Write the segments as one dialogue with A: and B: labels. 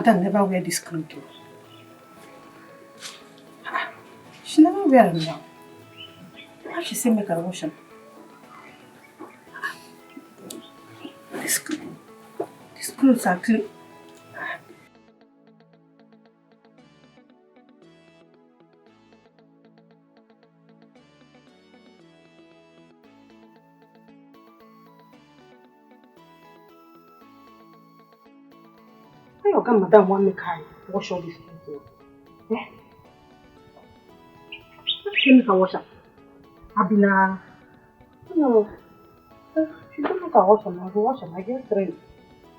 A: Madam never wear this clothes. She never wear them now. Why she say make her wash them? These clothes are clean. Why Madam want me to wash all these clothes? Eh? She make her wash them. Abina. No. She don't make her wash them. I go wash them. I get trained.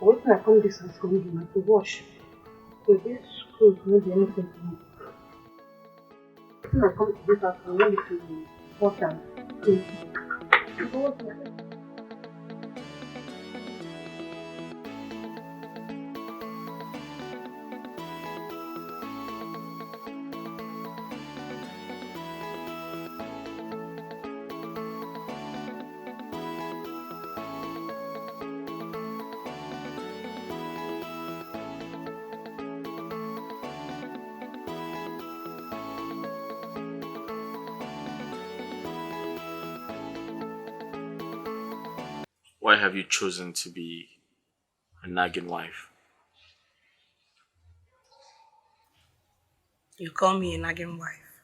A: Wait till I come this house for me to wash. So this clothes no be anything to me. When I come to this house, I want to wash them. I go wash them.
B: Why have you chosen to be a nagging wife?
C: You call me a nagging wife.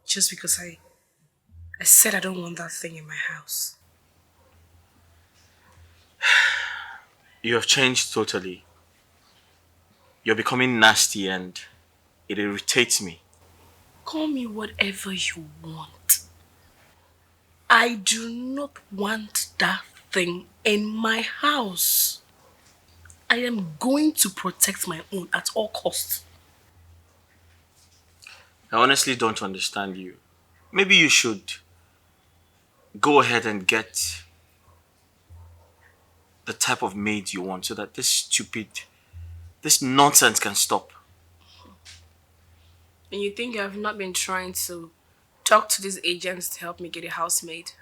C: Just because I said I don't want that thing in my house.
B: You have changed totally. You're becoming nasty and it irritates me.
C: Call me whatever you want. I do not want that thing in my house. I am going to protect my own at all costs.
B: I honestly don't understand you. Maybe you should go ahead and get the type of maid you want so that this nonsense can stop.
C: And you think I have not been trying to talk to these agents to help me get a housemaid?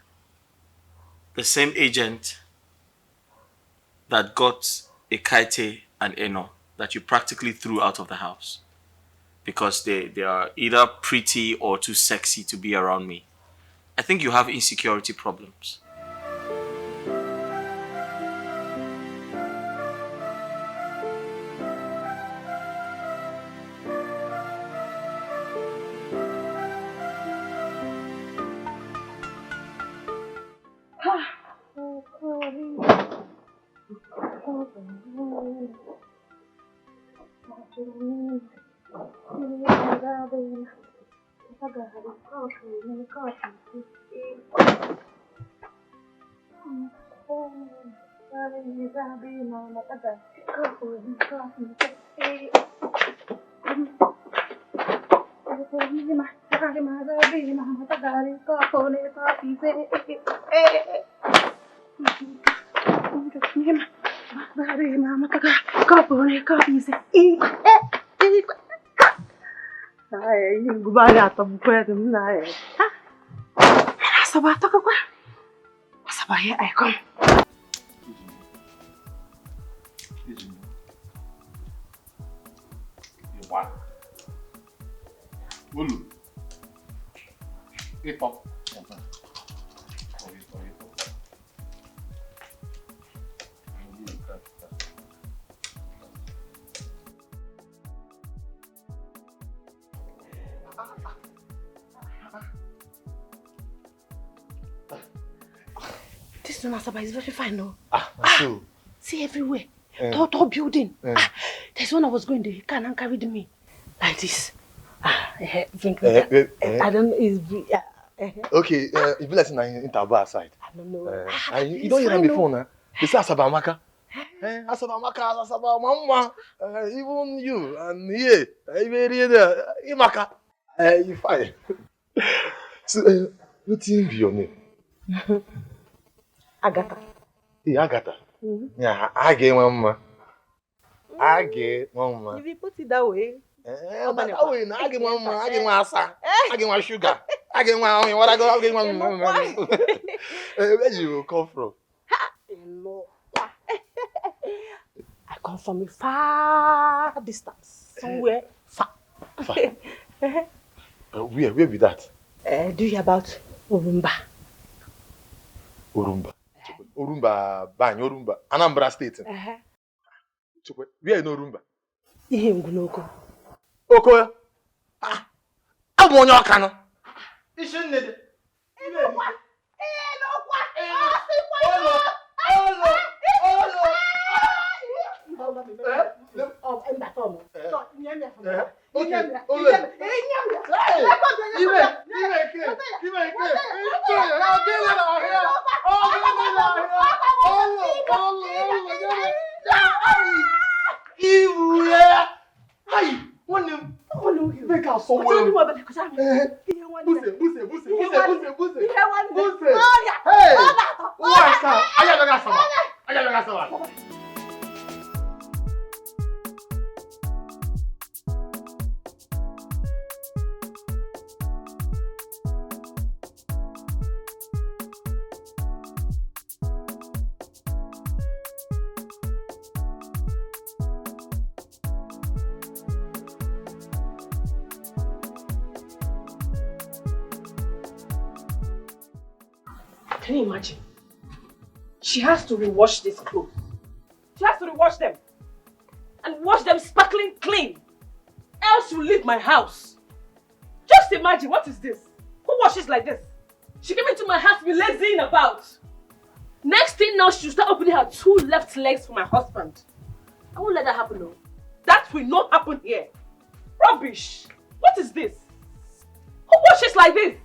B: The same agent that got a Kaite and Eno that you practically threw out of the house because they are either pretty or too sexy to be around me. I think you have insecurity problems.
A: Here I come. This one is very fine, no?
D: So.
A: See everywhere. Tall building. There's one I was going there. He can't carry me like this. I don't know.
D: Okay, if you listen in Taba side.
A: I don't know.
D: You don't hear me before now. This is Asabamaka. Asabamaka, Mama. Even you and here. Imaka. You fine. So, what team be your name?
A: Agatha.
D: Hey, Agatha. Yeah, I get Mama. I get Mama.
A: If you put it that way.
D: That way, I get Mama. I get my asa. I get my sugar. I get my what I go. I get my Mama. Where you come from?
A: I come from a far distance, somewhere far.
D: Far. Where be that?
A: Do you hear about Urumba?
D: Urumba. Urumba, Bany, Urumba. Anambra State. Where in Urumba?
A: Ihe Ngunoko.
D: Oko. Ah. I'm on your canal. It's in it.
C: Can you imagine? She has to rewash these clothes. She has to rewash them. And wash them sparkling clean. Else she'll leave my house. Just imagine, what is this? Who washes like this? She came into my house to be lazying about. Next thing now, she'll start opening her 2 left legs for my husband. I won't let that happen, no. That will not happen here. Rubbish. What is this? Who washes like this?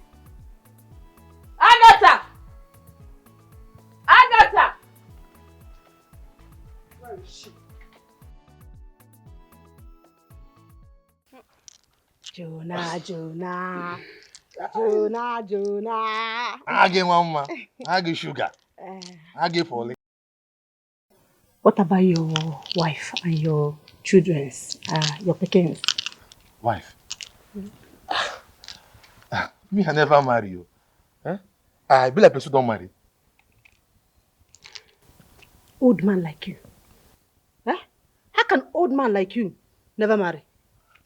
C: Agatha! Agatha! Where is she?
A: Jonah.
D: I get mama. I get sugar. I get folly.
A: What about your wife and your children's, your pickings?
D: Wife? Me, I never marry you. I be like person don't marry.
A: Old man like you. How can old man like you never marry?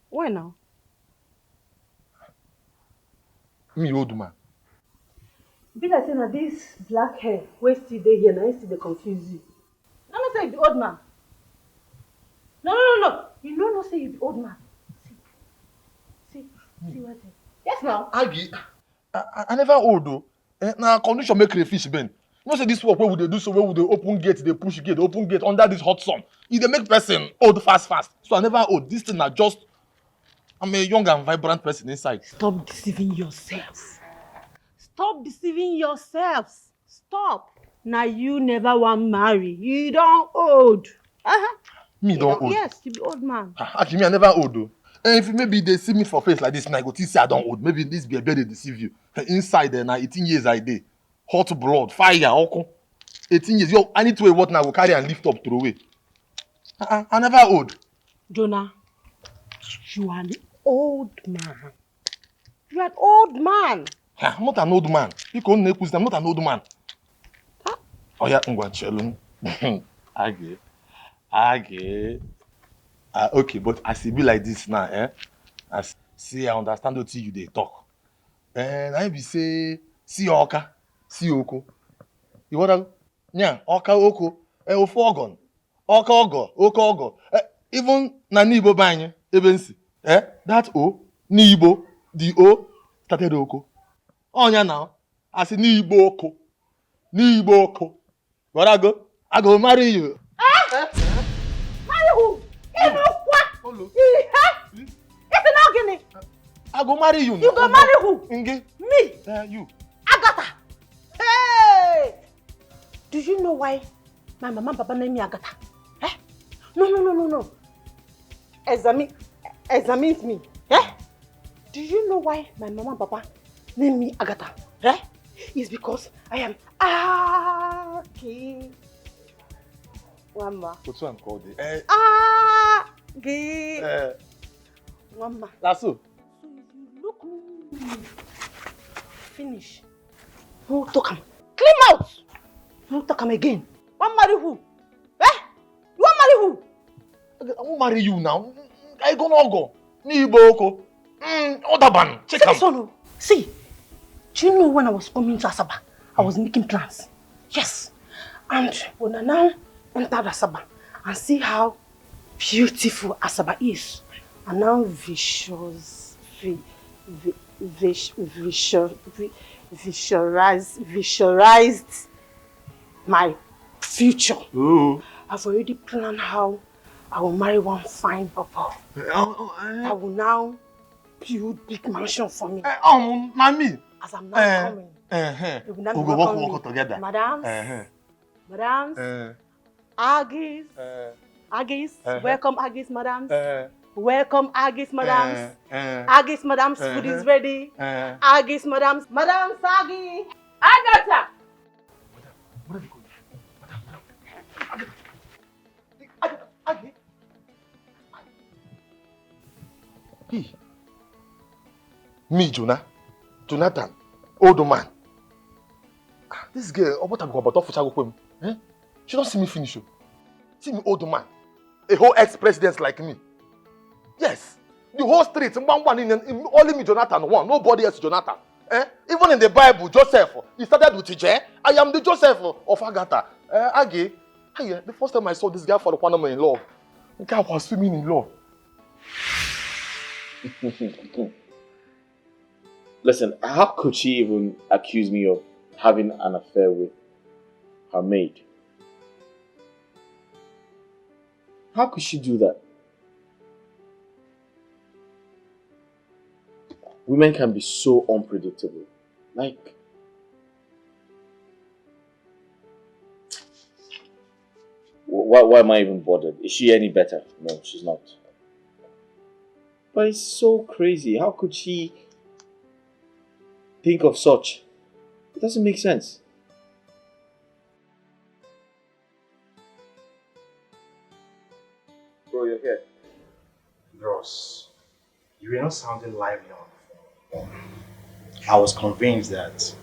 A: Why now?
D: Me old man.
A: Be like saying that this black hair, where still they here, now still they confuse you. No, no, say you be old man. No. You know not say you be old man. See what it. Yes, now.
D: I never old though. Now condition make crayfish bend. You know say this work where would they do so where would they open gate, they push gate, open gate under this hot sun. If they make person old fast. So I never old. This thing are just I'm a young and vibrant person inside.
A: Stop deceiving yourselves. Stop. Now you never want marry. You don't old.
D: Me don't old.
A: Yes, you be old man.
D: Actually, me I never old though. And if maybe they see me for face like this, and I go say I don't old. Maybe this be a bed they deceive you. Inside there now 18 years I did. Hot blood, fire, okay. 18 years. Yo, I need to what now? Go carry and lift up, throw away. I never old.
A: Jonah, you are an old man. You are an old man.
D: I'm not an old man. You can't make I'm not an old man. Oh yeah, I'm going to tell him. I get. Okay, but as it be like this now, As see, I understand what you they talk. And I be say, see oka, see oko. You what? Yeah, oka oko. Ofu ogon. Oka ogo, oko ogo. Even na nibo banye, even see. That o, nibo, the o, started oko. Onya now, I say nibo oko. Nibo oko. But I go marry you.
A: Marry who?
D: I go marry you.
A: You go marry who?
D: Nge.
A: Me?
D: You.
A: Agatha. Hey! Do you know why my mama and papa named me Agatha? No. Examine me. Do you know why my mama and papa named me Agatha? It's because I am Aki. Wamba.
D: What's one called it?
A: Aki. Wamba.
D: Lasso.
A: So if you look me, finish. Who talk him? Clean out. Who talk him again? Want marry who? You want marry who?
D: I won't marry you now. I gonna go. Ni boko. Odaban. Check him.
A: See, do you know when I was coming to Asaba, I was making plans. Yes. And when I now entered Asaba and see how beautiful Asaba is, I now visualized my future.
D: Ooh.
A: I've already planned how I will marry one fine papa. I will now build big mansion for me.
D: Mommy.
A: As I'm now coming, we will now be welcoming
D: together.
A: Madams, Madams, Aggies, Aggies, welcome Aggies, Madams. Welcome Aggies, Madams. Aggies, Madams, food is ready. Aggies, Madams, Madam Aggie. Agatha!
D: What are you going? Aggie? He. Me, Jonathan, old man. This girl, what I'm about to go eh? She don't see me finish. See me, old man. A whole ex-president like me. Yes. The whole street, only me, Jonathan, one. Nobody else, Jonathan. Eh? Even in the Bible, Joseph, he started with Ije. I am the Joseph of Agatha. Aggie, the first time I saw this guy for the one in love, the guy was swimming in love.
B: Listen, how could she even accuse me of having an affair with her maid? How could she do that? Women can be so unpredictable. Like, why am I even bothered? Is she any better? No, she's not. But it's so crazy. How could she think of such? It doesn't make sense.
D: Bro, you're here.
E: Bros, you were not sounding lively on the phone. I was convinced that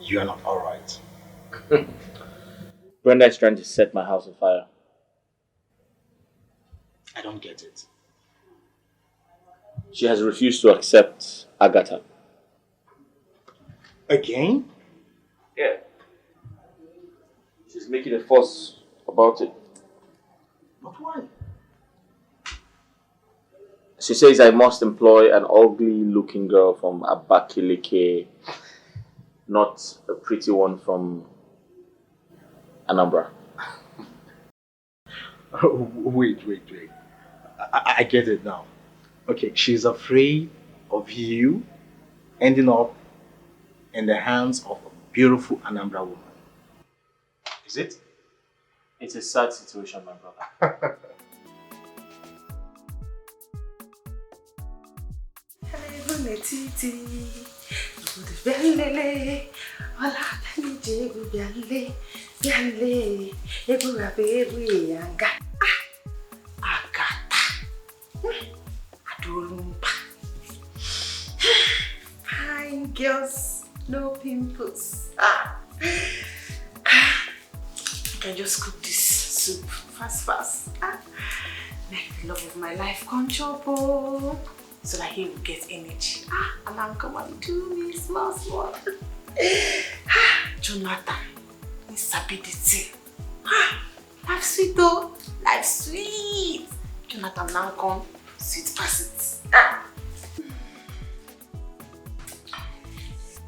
E: you are not alright.
B: Brenda is trying to set my house on fire.
E: I don't get it.
B: She has refused to accept Agatha.
E: Again?
B: Yeah. She's making a fuss about it.
E: But why?
B: She says I must employ an ugly-looking girl from Abakaliki, not a pretty one from Anambra.
E: Wait. I get it now. Okay, she's afraid of you ending up in the hands of a beautiful Anambra woman. Is it?
B: It's a sad situation, my brother.
C: Fine girls, no pimples. I can just cook this soup fast. Make the love of my life come chop so that he will get energy. And now come and do me small. Jonathan, he's sabi the thing. Life sweet though, life sweet. Jonathan now come sweet pass it.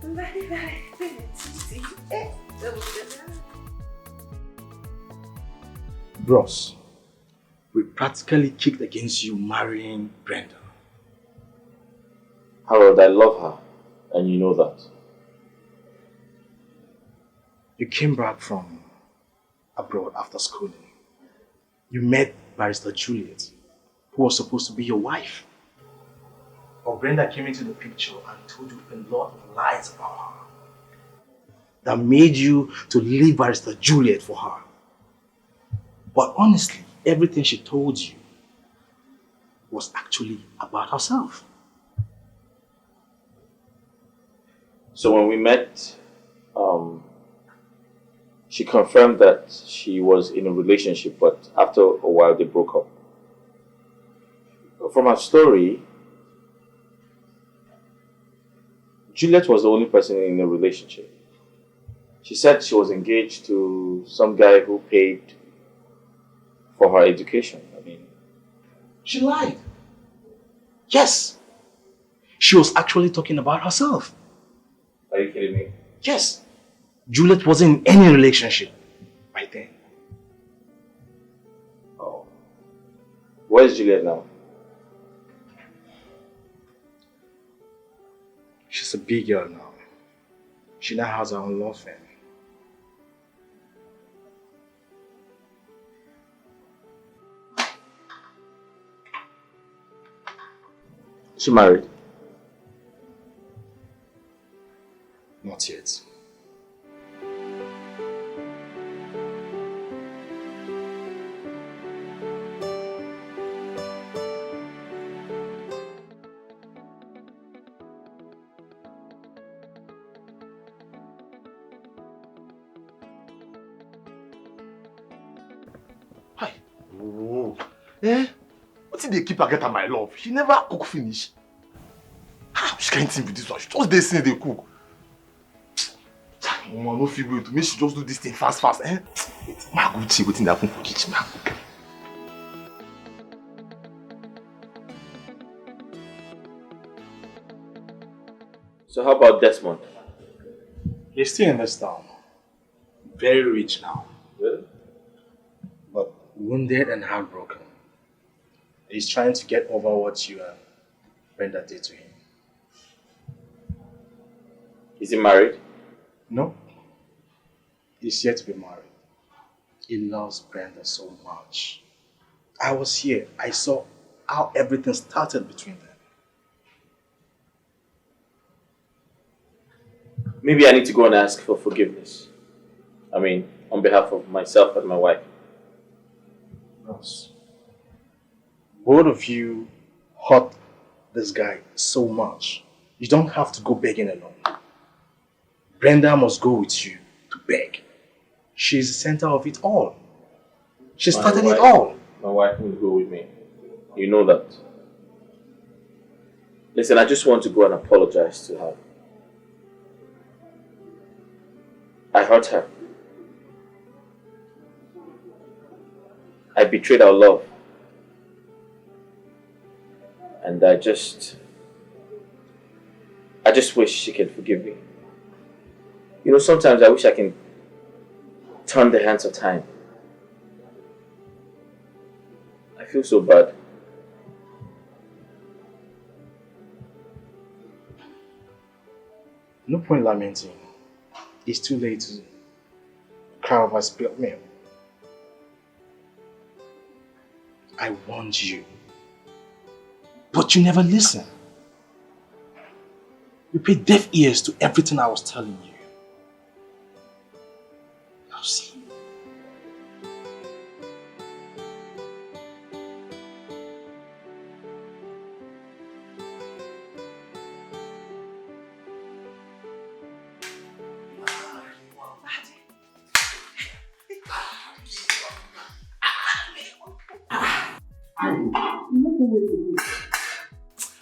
C: Very sweet.
E: Bros, we practically kicked against you marrying Brenda.
B: Harold, I love her, and you know that.
E: You came back from abroad after schooling. You met Barrister Juliet, who was supposed to be your wife. But Brenda came into the picture and told you a lot of lies about her that made you to leave Barrister Juliet for her. But honestly, everything she told you was actually about herself.
B: So when we met, she confirmed that she was in a relationship, but after a while they broke up. From her story, Juliet was the only person in the relationship. She said she was engaged to some guy who paid for her education. I mean,
E: She lied. Yes. She was actually talking about herself.
B: are you kidding me?
E: Yes. Juliet wasn't in any relationship by then.
B: Oh. Where's Juliet now?
E: She's a big girl now. She now has her own law firm.
B: She married?
E: Not yet.
D: Hi. Oh. Eh? What did they keep her get her my love? She never cook finish. How she can't think with this one? She just dey say they cook. Mama no feel way to make she just do this thing fast. Eh? Ma go see wetin dey happen for kitchen now.
B: So how about Desmond?
E: He's still in this town. Very rich now.
B: Really?
E: But wounded and heartbroken. He's trying to get over what you and Brenda did to him.
B: Is he married?
E: No. He's yet to be married. He loves Brenda so much. I was here. I saw how everything started between them.
B: Maybe I need to go and ask for forgiveness. I mean, on behalf of myself and my wife.
E: Ross, both of you hurt this guy so much. You don't have to go begging alone. Brenda must go with you to beg. She's the center of it all. She started it all.
B: My wife will go with me. You know that. Listen, I just want to go and apologize to her. I hurt her. I betrayed our love. And I just wish she can forgive me. You know, sometimes I wish I can turn the hands of time. I feel so bad.
E: No point lamenting. It's too late to cry over spilled milk. I warned you. But you never listened. You paid deaf ears to everything I was telling you. Now see.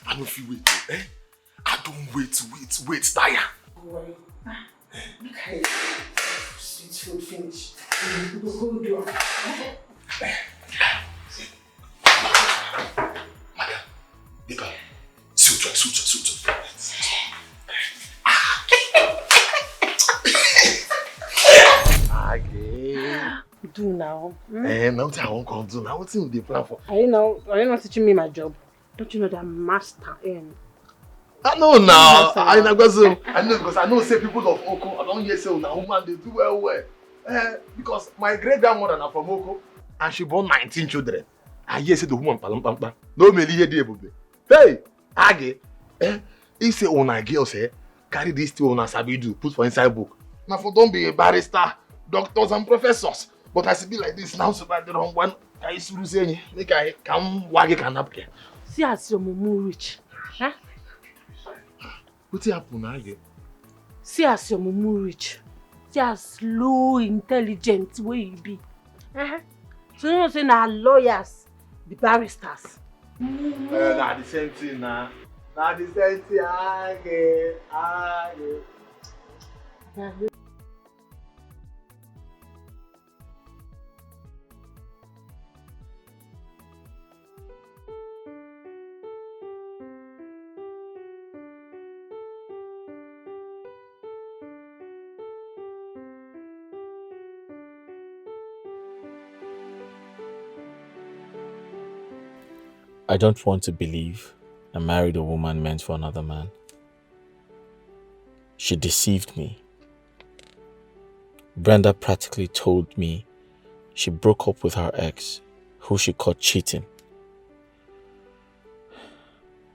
D: I don't feel wait. Eh? I don't wait, tire.
A: Okay. Sweet food finish. Hold on.
D: Madam, Deepening, suture. Again.
A: Do now.
D: Now I won't come do. Now what's in the plan for?
A: Are you not teaching me my job? Don't you know that I'm master in?
D: I know now. I know because I know say people of Oko. I don't hear say na woman they do well. Because my great grandmother na from Oko and she born 19 children. I hear say the woman palam. No me hear the ebube. Hey, Age. He say una girl say carry this thing una sabi do put for inside book. Now for don't be a barrister, doctors and professors. But as it be like this now, so bad the wrong one. I suru say make I come wage canapke.
A: See as your mumu rich. Huh?
D: What happen again?
A: See as your mumu rich. See as low intelligent way you be. So you know say na lawyers, the barristers.
D: Nah, the same thing now. Nah, the same thing.
B: I don't want to believe I married a woman meant for another man. She deceived me. Brenda practically told me she broke up with her ex, who she caught cheating.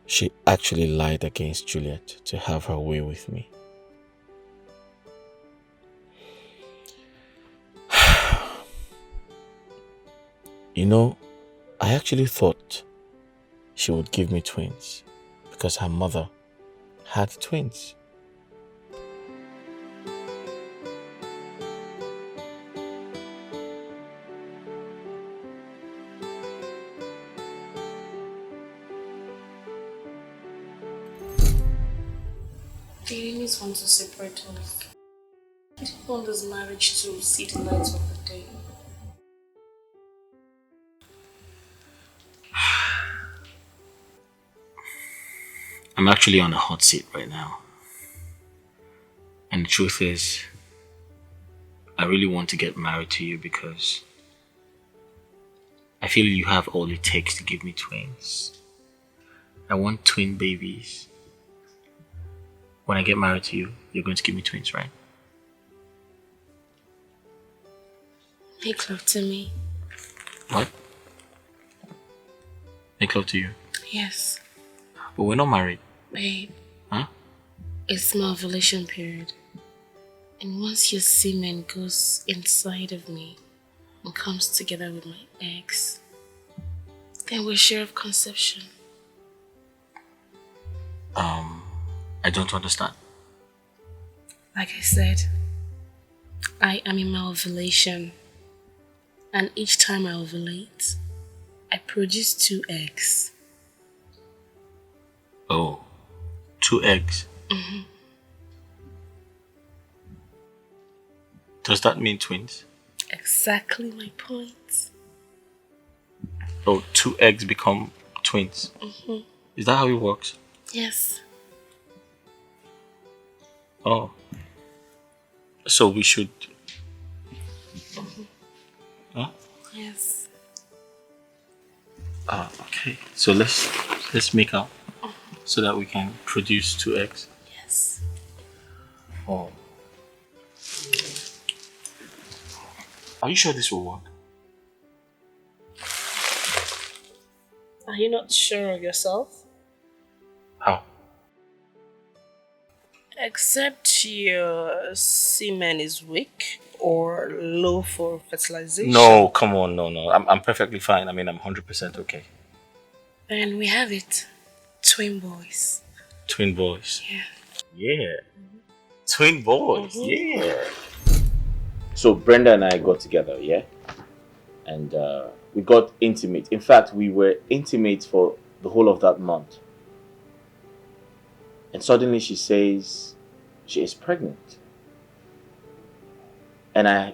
B: She actually lied against Juliet to have her way with me. You know, I actually thought she would give me twins because her mother had twins.
C: The enemies want to separate us. I didn't want this marriage to see the light of the day.
B: I'm actually on a hot seat right now. And the truth is, I really want to get married to you because I feel you have all it takes to give me twins. I want twin babies. When I get married to you, you're going to give me twins, right?
C: Make love to me.
B: What? Make love to you?
C: Yes.
B: But we're not married.
C: Babe.
B: Huh?
C: It's my ovulation period. And once your semen goes inside of me and comes together with my eggs, then we're sure of conception.
B: I don't understand.
C: Like I said, I am in my ovulation. And each time I ovulate, I produce 2 eggs.
B: Oh, 2 eggs?
C: Mm-hmm.
B: Does that mean twins?
C: Exactly my point.
B: Oh, 2 eggs become twins?
C: Mm-hmm.
B: Is that how it works?
C: Yes.
B: Oh. So we should...
C: Mm-hmm.
B: Huh?
C: Yes.
B: Okay. So let's make out so that we can produce 2 eggs.
C: Yes.
B: Oh. Are you sure this will work?
C: Are you not sure of yourself?
B: How?
C: Except your semen is weak or low for fertilization.
B: No, come on, no. I'm perfectly fine. I mean, I'm 100% okay.
C: And we have it. Twin boys.
B: Twin boys.
C: Yeah.
B: Yeah. Twin boys.
C: Mm-hmm.
B: Yeah. So Brenda and I got together, yeah? And we got intimate. In fact, we were intimate for the whole of that month. And suddenly she says she is pregnant. And I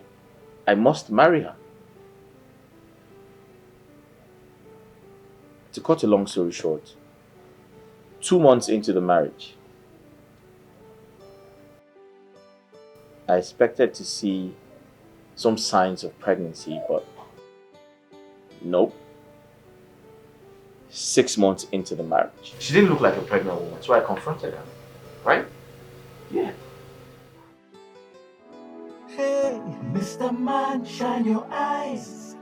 B: must marry her. To cut a long story short, 2 months into the marriage, I expected to see some signs of pregnancy, but nope. 6 months into the marriage, she didn't look like a pregnant woman, so I confronted her. Right? Yeah.
F: Hey, Mr. Man, shine your eyes.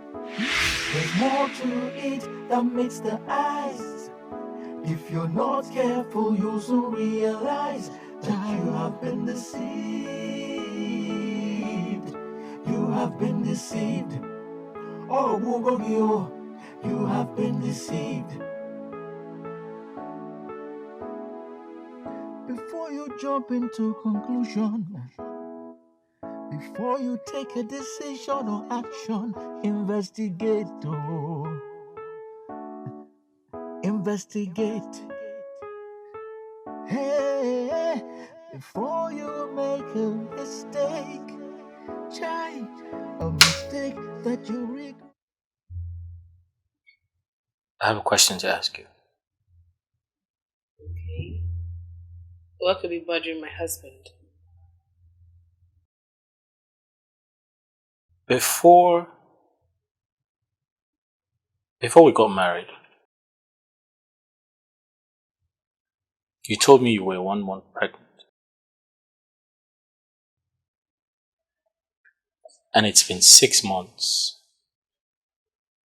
F: There's more to it than meets the eyes. If you're not careful, you'll soon realize that you have been deceived. You have been deceived. Oh, Bugogio, you have been deceived. Before you jump into conclusion, before you take a decision or action, investigate. investigate. Hey, before you make a mistake, try a mistake that you regret.
B: I have a question to ask you.
C: Okay. What could be bothering my husband?
B: Before we got married, you told me you were 1 month pregnant. And it's been 6 months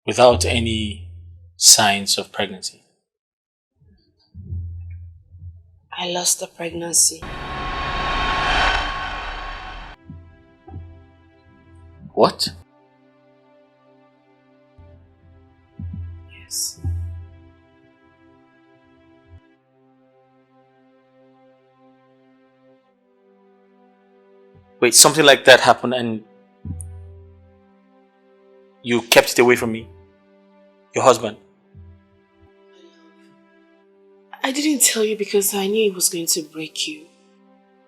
B: without any signs of pregnancy.
C: I lost the pregnancy.
B: What?
C: Yes.
B: Wait, something like that happened and you kept it away from me? Your husband?
C: I didn't tell you because I knew it was going to break you,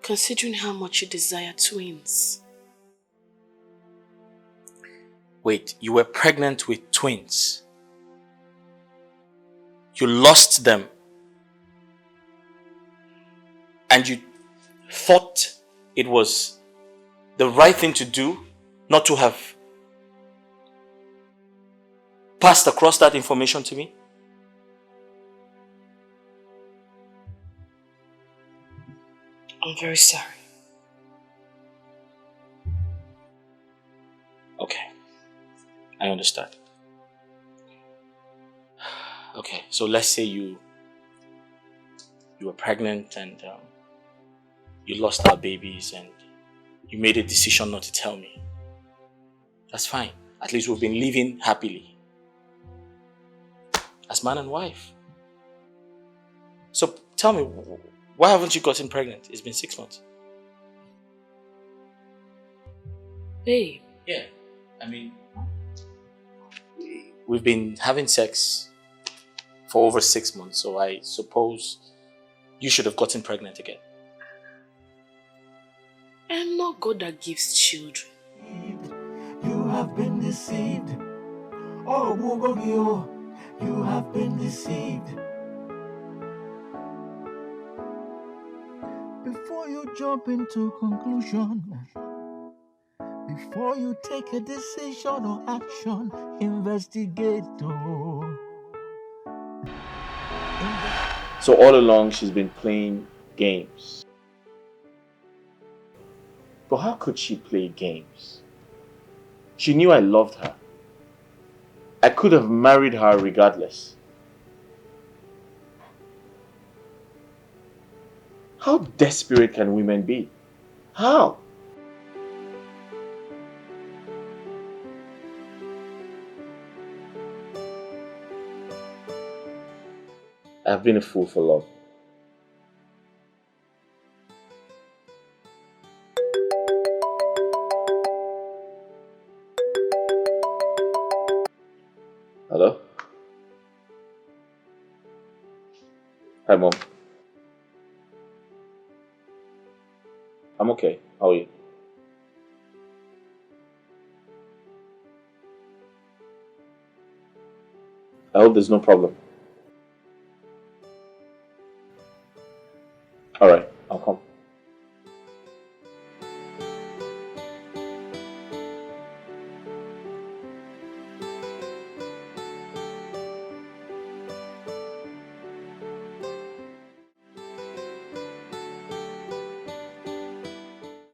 C: considering how much you desire twins.
B: Wait, you were pregnant with twins. You lost them. And you thought it was the right thing to do not to have passed across that information to me?
C: I'm very sorry.
B: Okay, I understand. Okay, so let's say you were pregnant and you lost our babies and you made a decision not to tell me. That's fine. At least we've been living happily as man and wife. So tell me, why haven't you gotten pregnant? It's been 6 months.
C: Babe.
B: Yeah, I mean, we've been having sex for over 6 months, so I suppose you should have gotten pregnant again.
C: I'm not God that gives children.
F: You have been deceived. Oh, Mugogio, you have been deceived. Before you jump into conclusion, before you take a decision or action, investigate.
B: So all along she's been playing games. But how could she play games? She knew I loved her. I could have married her regardless. How desperate can women be? How? I've been a fool for love. Hello? Hi, Mom. I'm okay. How are you? I hope there's no problem. Alright, I'll come.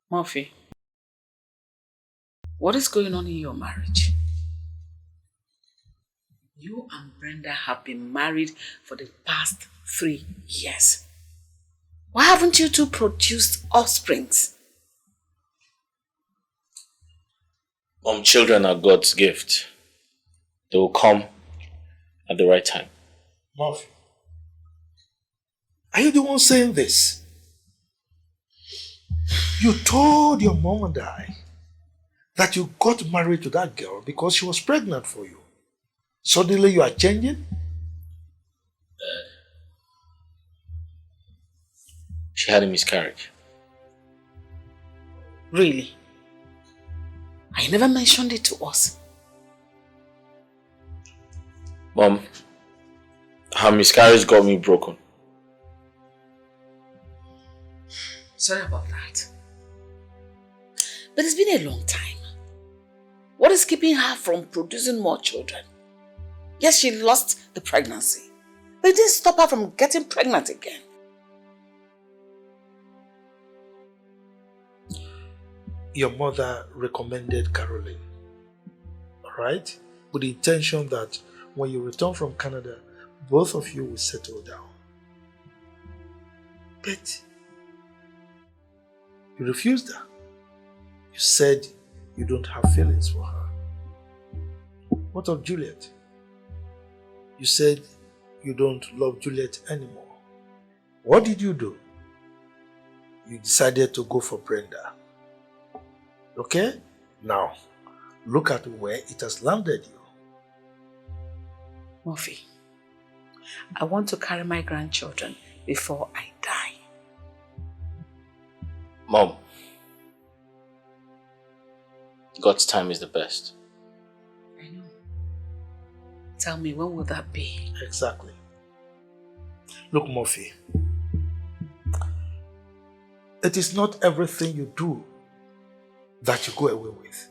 G: Murphy, what is going on in your marriage? You and Brenda have been married for the past 3 years. Why haven't you two produced offsprings?
B: Mom, children are God's gift. They will come at the right time.
D: Murphy, are you the one saying this? You told your mom and I that you got married to that girl because she was pregnant for you. Suddenly you are changing?
B: She had a miscarriage.
G: Really? I never mentioned it to us.
B: Mom, her miscarriage got me broken.
G: Sorry about that. But it's been a long time. What is keeping her from producing more children? Yes, she lost the pregnancy, but it didn't stop her from getting pregnant again.
H: Your mother recommended Caroline, alright? With the intention that when you return from Canada, both of you will settle down. But you refused her. You said you don't have feelings for her. What of Juliet? You said you don't love Juliet anymore. What did you do? You decided to go for Brenda. Okay? Now, look at where it has landed you.
G: Murphy, I want to carry my grandchildren before I die.
B: Mom, God's time is the best.
G: I know. Tell me, when will that be?
H: Exactly. Look, Murphy, it is not everything you do that you go away with.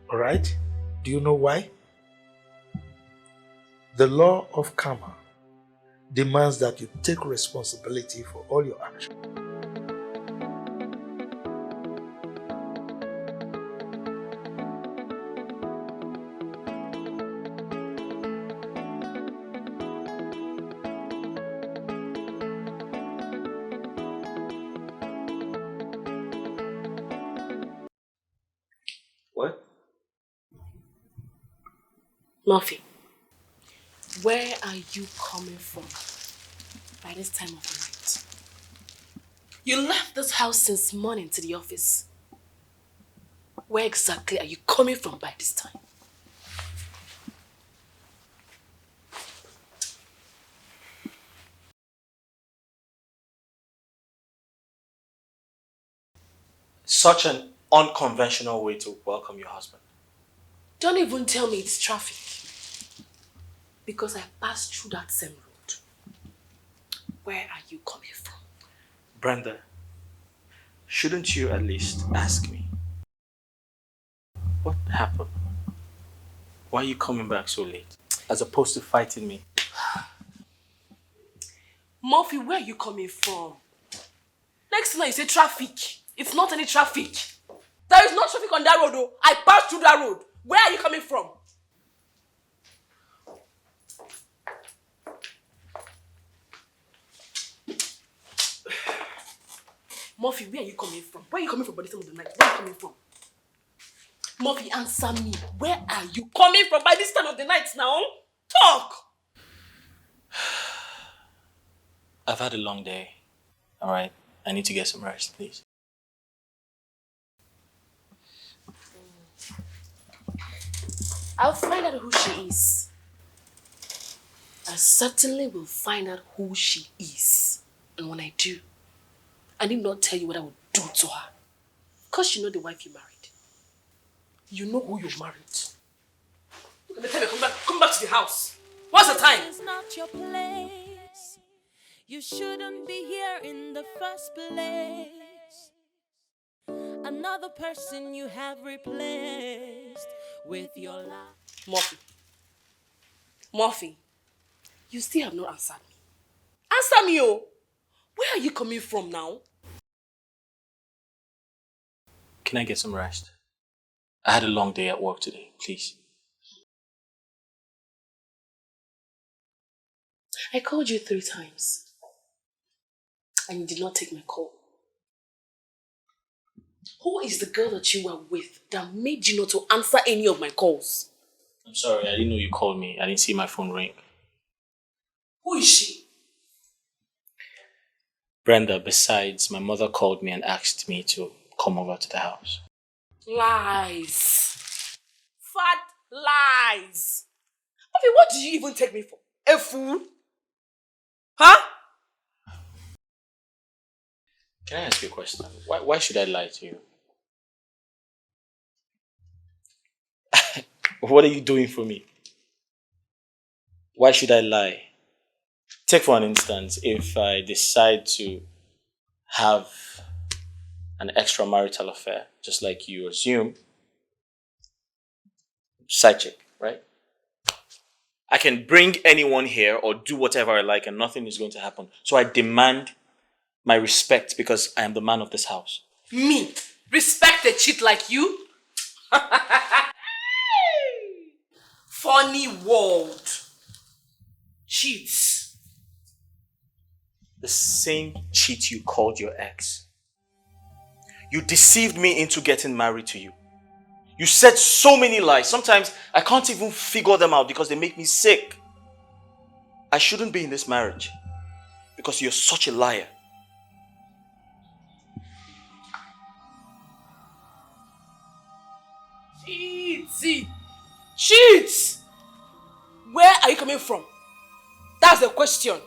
H: Alright? Do you know why? The law of karma demands that you take responsibility for all your actions.
B: What?
C: Murphy, where are you coming from by this time of the night? You left this house since morning to the office. Where exactly are you coming from by this time?
B: Such an unconventional way to welcome your husband.
C: Don't even tell me it's traffic. Because I passed through that same road. Where are you coming from?
B: Brenda, shouldn't you at least ask me? What happened? Why are you coming back so late? As opposed to fighting me.
C: Murphy, where are you coming from? Next thing you say traffic. It's not any traffic. There is no traffic on that road though. I passed through that road. Where are you coming from? Murphy, where are you coming from? Where are you coming from by this time of the night? Where are you coming from? Murphy, answer me. Where are you coming from by this time of the night now? Talk!
B: I've had a long day. Alright, I need to get some rest, please.
C: I'll find out who she is. I certainly will find out who she is. And when I do, I need not tell you what I will do to her. Because you know the wife you married. You know who you married. Look at the time, come back to the house. What's the time?
I: It's not your place. You shouldn't be here in the first place. Another person you have replaced with your life.
C: Murphy, you still have not answered me. Answer me, oh. Where are you coming from now?
B: Can I get some rest? I had a long day at work today, please.
C: I called you 3 times. And you did not take my call. Who is the girl that you were with that made you not to answer any of my calls?
B: I'm sorry, I didn't know you called me. I didn't see my phone ring.
C: Who is she?
B: Brenda, besides, my mother called me and asked me to come over to the house.
C: Lies. Fat lies. Okay, what do you even take me for? A fool? Huh?
B: Can I ask you a question? Why should I lie to you? What are you doing for me? Why should I lie? Take for an instance, if I decide to have an extramarital affair, just like you assume, side chick, right? I can bring anyone here or do whatever I like and nothing is going to happen. So I demand my respect because I am the man of this house.
C: Me? Respect a cheat like you? Funny world. Cheats.
B: The same cheat you called your ex. You deceived me into getting married to you. You said so many lies. Sometimes I can't even figure them out because they make me sick. I shouldn't be in this marriage because you're such a liar.
C: Cheats! Cheats! Where are you coming from? That's the question.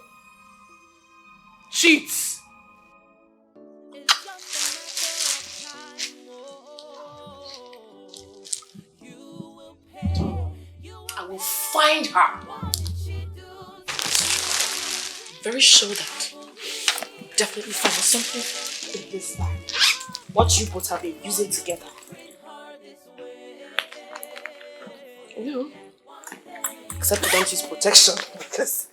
C: Cheats!
I: It's just a matter of time. Oh, you will pay.
C: I will find her.
I: What did she do?
C: Very sure that you definitely found something in this bag. What you both have been using together. You know, except you don't use protection because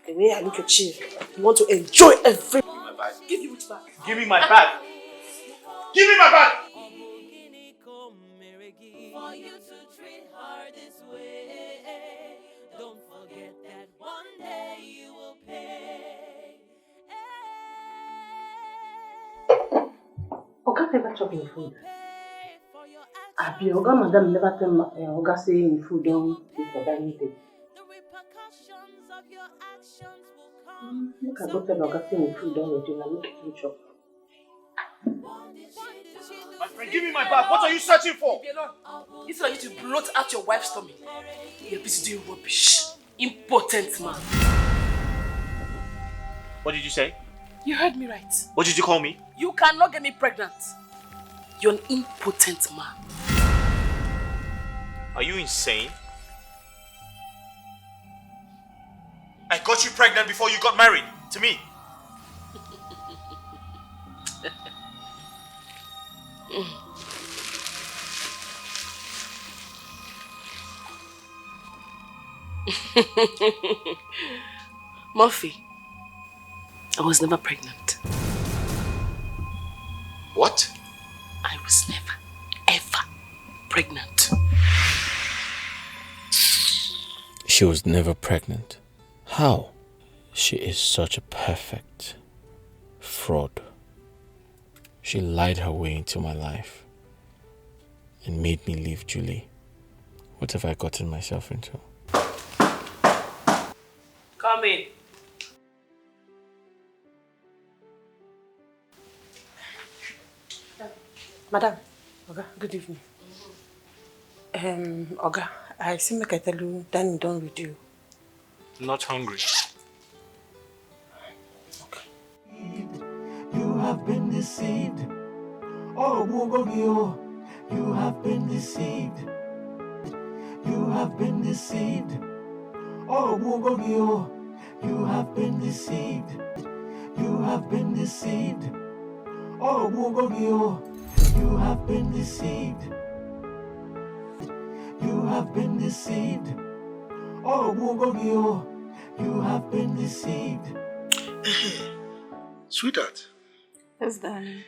C: the way I look at you, you want to enjoy every.
B: Give me my bag.
C: Give you which bag?
B: Give me my bag. Give me my bag.
I: For you to treat her this way, don't forget that one day you will pay.
A: Oga never chop in food. Abi, Oga madam never tell Oga say in food don't eat for dining table.
I: The repercussions of your actions will come.
A: Look at go tell Oga say in food don't ready, now make him chop.
B: My friend, give me my bag. What are you searching for?
C: Instead of you to bloat out your wife's tummy, you're busy doing rubbish. Impotent man.
B: What did you say?
C: You heard me right.
B: What did you call me?
C: You cannot get me pregnant. You're an impotent man.
B: Are you insane? I got you pregnant before you got married to me.
C: Murphy, I was never pregnant.
B: What?
C: I was never, ever pregnant.
J: She was never pregnant. How? She is such a perfect fraud. She lied her way into my life and made me leave Julie. What have I gotten myself into?
C: Come in.
A: Madam, Oga, good evening. Oga, I see make I tell you, Danny done with you.
B: Not hungry.
A: Okay.
F: You have been deceived. Oh, Mugogio, you have been deceived. You have been deceived. Oh, Mugogio, you have been deceived. You have been deceived. Oh, Mugogio, you have been deceived. You have been deceived. Oh, Mugogio, you have been deceived.
H: Sweetheart,
G: Yes, darling.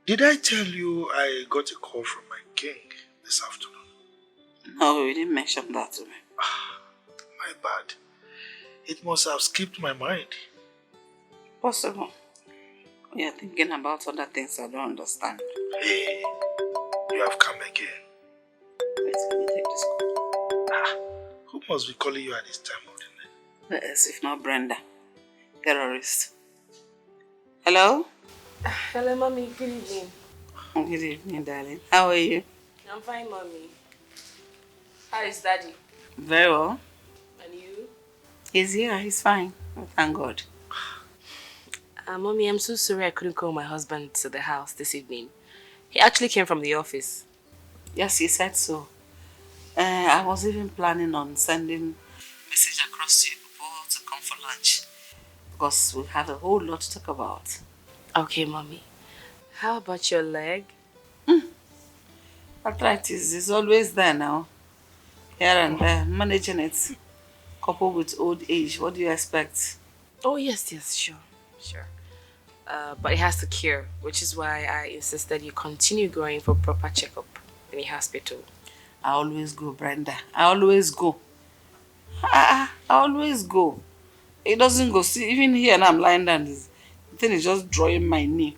H: did I tell you I got a call from my king this afternoon?
G: No, you didn't mention that to me.
H: My bad. It must have skipped my mind.
G: Possible. You're thinking about other things I don't understand.
H: Hey, you have come again.
G: Wait, let me take this call.
H: Who must be calling you at this time of the night?
G: Yes, if not Brenda. Terrorist. Hello?
C: Hello, Mommy. Good evening.
G: Good evening, darling. How are you?
C: I'm fine, Mommy. How is Daddy?
G: Very well.
C: And you?
G: He's here. He's fine. Oh, thank God.
C: Mommy, I'm so sorry I couldn't call my husband to the house this evening. He actually came from the office.
G: Yes, he said so. I was even planning on sending message across to you people to come for lunch because we have a whole lot to talk about.
C: Okay, Mommy. How about your leg?
G: Arthritis is always there now. Here and there, managing it, coupled with old age. What do you expect?
C: Oh, yes, sure. But it has to cure, which is why I insisted you continue going for proper checkup in the hospital.
G: I always go, Brenda. I always go. I always go. It doesn't go. See, even here now I'm lying down. The thing is just drawing my knee.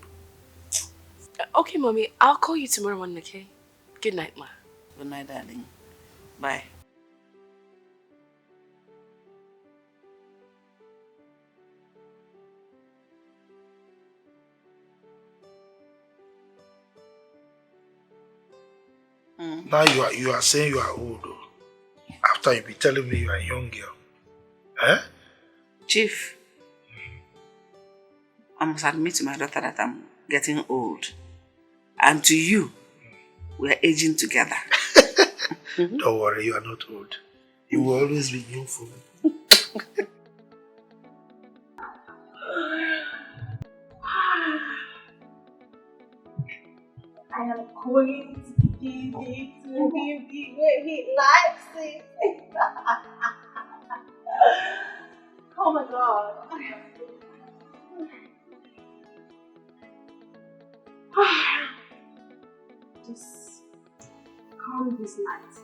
C: Okay, Mommy. I'll call you tomorrow morning, okay? Good night, Ma.
G: Good night, darling. Bye.
H: Now you are saying you are old, though. After you be telling me you are a young girl. Eh?
G: Chief, I must admit to my daughter that I'm getting old. And to you, we are aging together.
H: Don't worry, you are not old. You will always be young for me.
A: I am going to give it to him the way he likes it. Oh my God. Just calm this night.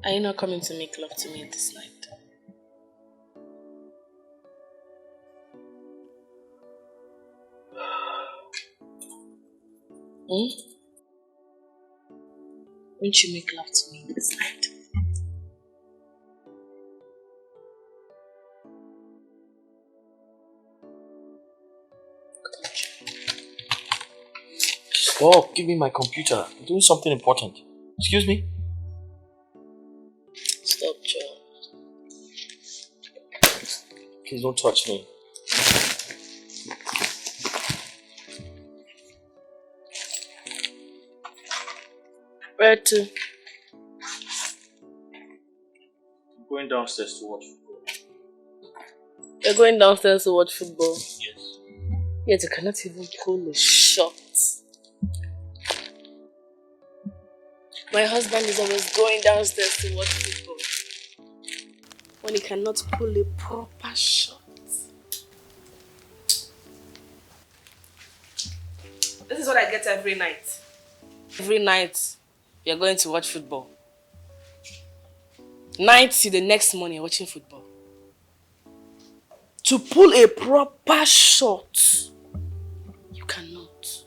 C: Are you not coming to make love to me this night? Won't you make love to me this night?
J: Stop, give me my computer. I'm doing something important. Excuse me?
C: Stop, Joe.
J: Please don't touch me.
C: Where to?
J: I'm going downstairs to watch football.
C: You're going downstairs to watch football?
J: Yes.
C: Yet you cannot even pull a shot. My husband is always going downstairs to watch football when he cannot pull a proper shot. This is what I get every night. Every night, you're going to watch football. Night till the next morning, you're watching football. To pull a proper shot, you cannot.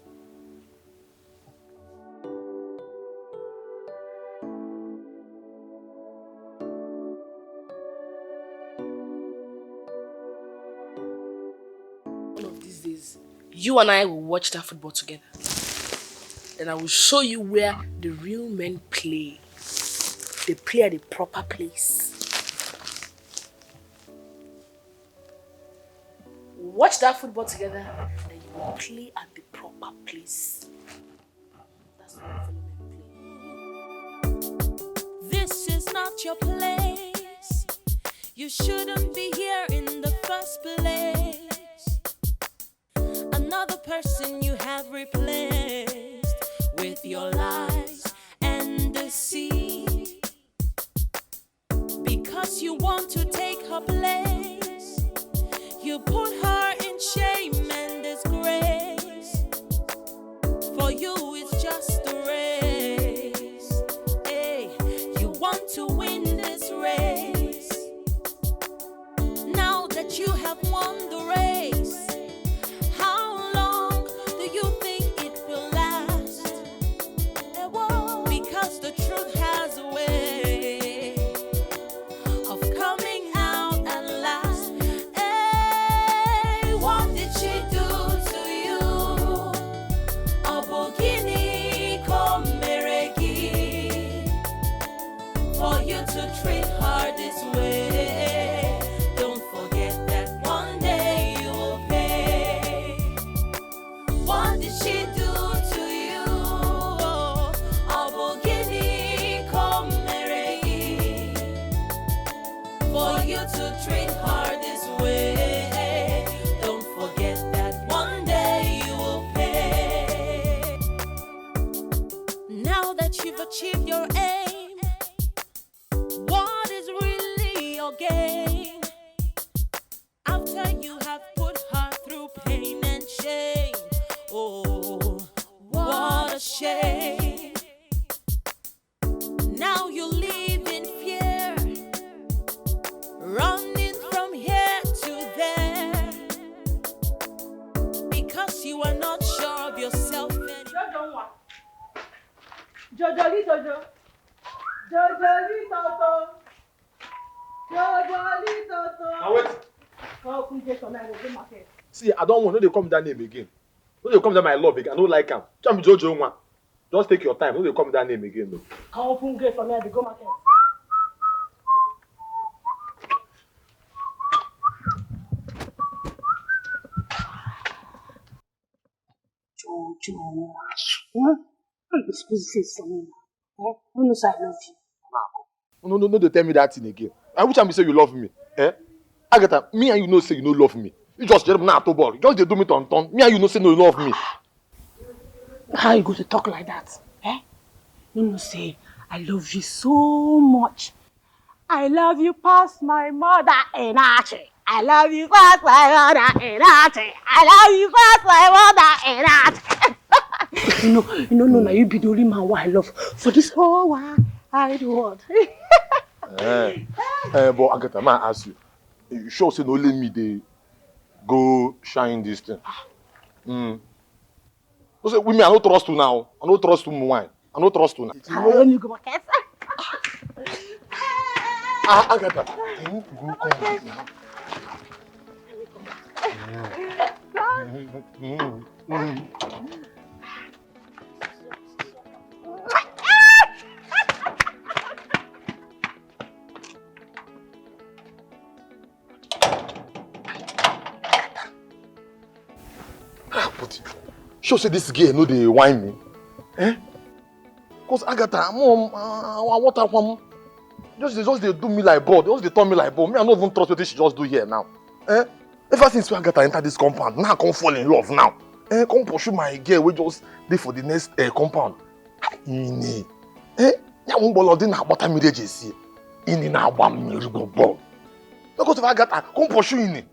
C: One of these days, you and I will watch that football together. Then I will show you where the real men play. They play at the proper place. Watch that football together, then you will play at the proper place. That's what fellow men play.
I: This is not your place. You shouldn't be here in the first place. Another person you have replaced with your lies and deceit. Because you want to take her place, you put her in shame and disgrace. For you it's just a race. Hey, you want to win this race. Now that you have won the race, how long do you think it will last? It won't. Because the truth has a way of coming out at last. Hey, for you to treat her this way. Don't forget that one day you will pay. What did she do to you? Obogini komerei. For you to treat her this way. Don't forget that one day you will pay. Now that you've achieved your aim, what is really your gain? After you have put her through pain and shame, oh, what a shame. Now you live in fear, running from here to there, because you are not sure of yourself anymore.
A: Jojoli Jojo. Jojoli Toto. Jojoli Toto.
D: Now wait.
A: Go open gate on the market.
D: See, I don't want no they come that name again. No they come that my love again. I don't like him. Jam Jojo one. Just take your time. No they come that name again though.
A: Go open gate on the go market. Jojo. You're supposed to say something. Who knows I love you?
D: No, they tell me that thing again. I wish I say you love me. Agatha, me and you know say you no love me. You just get now to ball. Just they do me ton. Me and you know say no love me.
A: How you go to talk like that? You know say I love you so much. I love you past my mother and Archie. I love you past my mother and Archie. I love you past my mother and Archie. No, you be the only man who I love for this whole wide world.
D: But Agatha, may I ask you? You sure say no let me they go shine this thing? So say women I don't trust you now. I don't trust you wine. I don't trust you now.
A: Let me go market.
D: Agatha, can you go come now? But sure say this girl no dey whine me. Cause Agatha, mom, what am just they do me like ball. Just they turn me like ball. Me I don't even trust what she just do here now. Ever since we Agatha enter this compound, now I come fall in love now. Come pursue my girl. We just dey for the next compound. Ini, ya won ball odin na bota marriage see. Ini na agba mmiri go ball. Because if Agatha come pursue ini,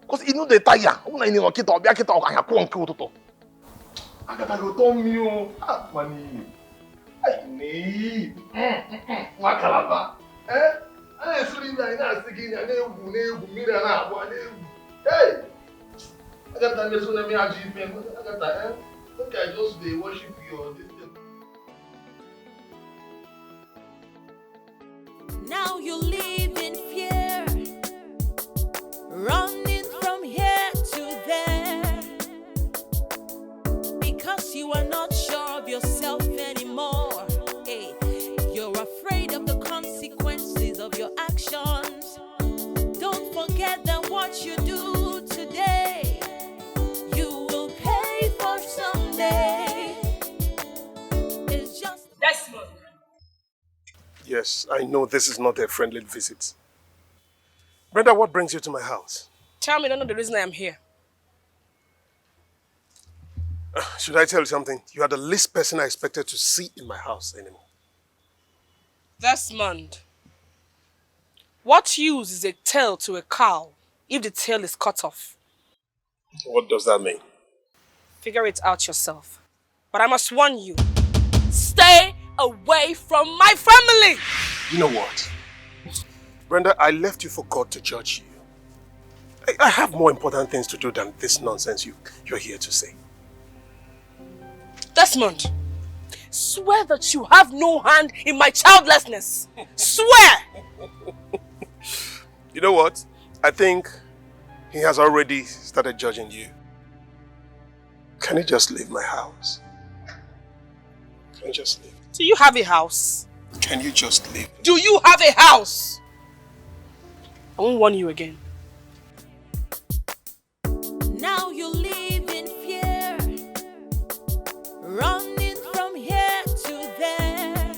D: cause you know they tire. Una ini no kita obia kita okanya ko nke ututu. Agatha go turn me o. Mani. Ai ni. Makalaba. Ai suri na ina sigi na egwu mmiri na agba na egwu. Hey! Agatha me so na me aji pen. Agatha, okay, I just dey worship you on this thing.
I: Now you live in fear, running from here to there, because you are not sure of yourself anymore. Hey, you're afraid of the consequences of your actions. Don't forget that what you do today, you will pay for someday. It's just
C: Desmond.
K: Yes, I know this is not a friendly visit. Brenda, what brings you to my house?
C: Tell me, I don't know the reason I am here.
K: Should I tell you something? You are the least person I expected to see in my house anymore.
C: Desmond, what use is a tail to a cow if the tail is cut off?
K: What does that mean?
C: Figure it out yourself. But I must warn you, stay away from my family!
K: You know what? Brenda, I left you for God to judge you. I have more important things to do than this nonsense you're here to say.
C: Desmond, swear that you have no hand in my childlessness. Swear!
K: You know what? I think he has already started judging you. Can you just leave my house? Can you just leave?
C: Do you have a house?
K: Can you just leave?
C: Do you have a house? I won't warn you again.
I: Now you live in fear, running from here to there,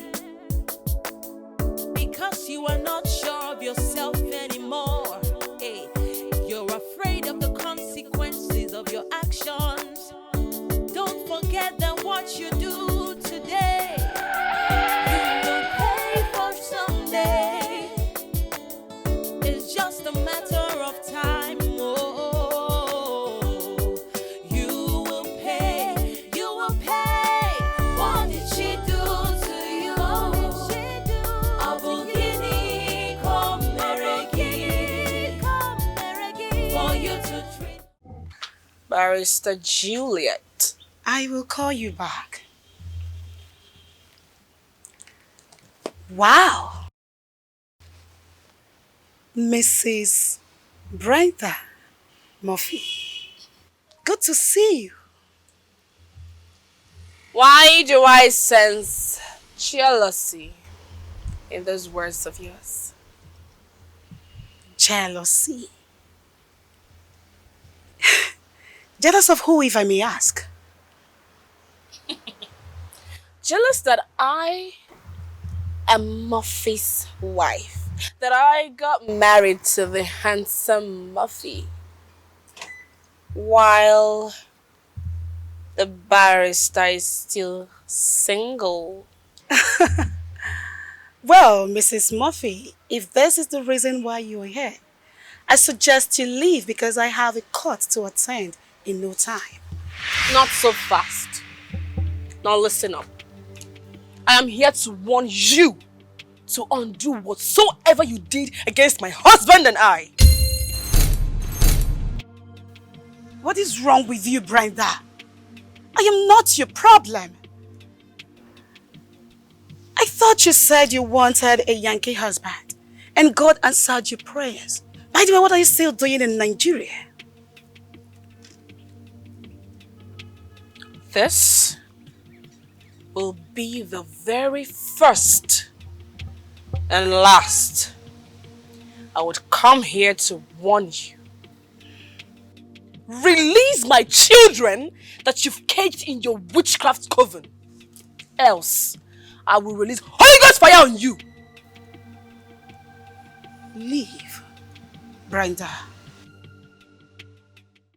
I: because you are not sure of yourself anymore. Hey, you're afraid of the consequences of your actions. Don't forget that what you do today, you will pay for someday. It's just a matter of time. Oh, you will pay. You will pay. What did she do to you? Abugini, come meregi, for you to treat.
C: Barrister Juliet.
A: I will call you back. Wow. Mrs. Brenda Murphy. Good to see you.
C: Why do I sense jealousy in those words of yours?
A: Jealousy. Jealous of who, if I may ask?
C: Jealous that I am Murphy's wife. That I got married to the handsome Murphy, while the barrister is still single.
A: Well, Mrs. Murphy, if this is the reason why you're here, I suggest you leave because I have a court to attend in no time.
C: Not so fast. Now listen up. I am here to warn you to undo whatsoever you did against my husband and I.
A: What is wrong with you, Brenda? I am not your problem. I thought you said you wanted a Yankee husband and God answered your prayers. By the way, what are you still doing in Nigeria?
C: This will be the very first and last I would come here to warn you. Release my children that you've caged in your witchcraft coven. Else, I will release Holy Ghost fire on you.
A: Leave, Brenda.